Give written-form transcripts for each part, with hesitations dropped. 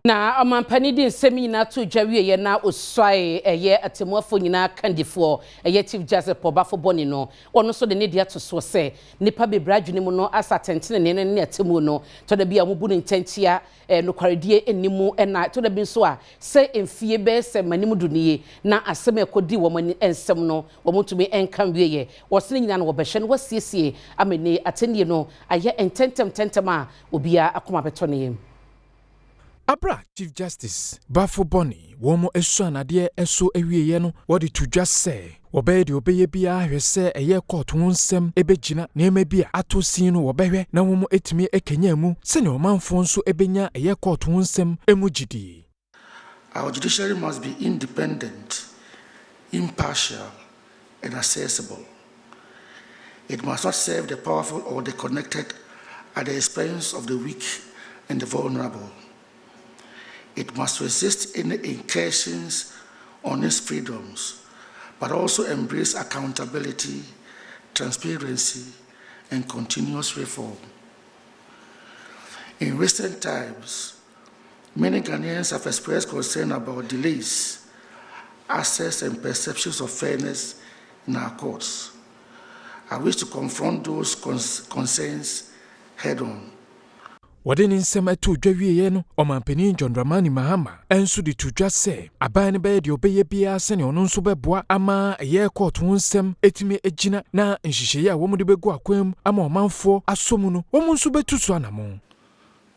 Na amampani di nsemi na to dwawie ye na oswae eye atemuafo nyina kandifo eye Chief Justice Pobafo Boni no ono so de ne dia to so se nipa bebra adwene mu no asatentene ne atemu no to da bia mubu ne ntentia nokwaredie enimu na to da bi so a se emfie be se manimu duniye na asem ekodi wo mani ensem no wo mutumi enkan wieye wo se nyina no wo behwe no wasiesie amene atenie no aye ententem a obia akoma beto ne yem. Abra Chief Justice Bafo Boni womo esu anade eso ewieye no wodi to just say obey de obeye bia hwese eye court wonsem ebegina na emebia atosin no wobehwe na womo etimi ekenya mu se ne omanfo nso ebenya eye court wonsem emugidi. Our judiciary must be independent, impartial, and accessible. It must not serve the powerful or the connected at the expense of the weak and the vulnerable. It must resist any incursions on its freedoms, but also embrace accountability, transparency, and continuous reform. In recent times, many Ghanaians have expressed concern about delays, access, and perceptions of fairness in our courts. I wish to confront those concerns head-on. Wade nsem eto dwawie no omampani John Dramani Mahama enso di to just say aban ne be de obeye bia se ne ono nso beboa ama eye court nsem etimi egina na nhihye a wo mu de begu akwam ama omanfo asomu no wo mu nso betusu anamo.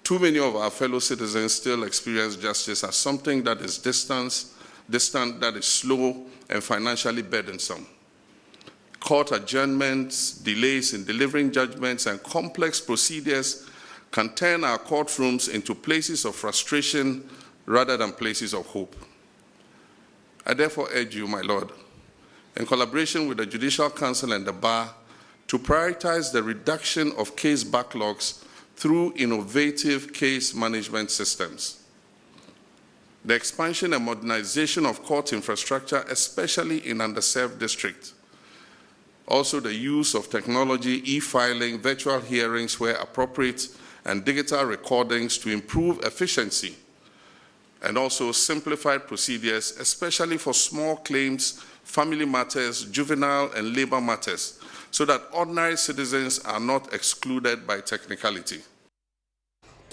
Too many of our fellow citizens still experience justice as something that is distant, that is slow and financially burdensome. Court adjournments, delays in delivering judgments, and complex procedures can turn our courtrooms into places of frustration rather than places of hope. I therefore urge you, my Lord, in collaboration with the Judicial Council and the Bar, to prioritize the reduction of case backlogs through innovative case management systems. The expansion and modernization of court infrastructure, especially in underserved districts. Also the use of technology, e-filing, virtual hearings where appropriate, and digital recordings to improve efficiency, and also simplified procedures, especially for small claims, family matters, juvenile and labor matters, so that ordinary citizens are not excluded by technicality.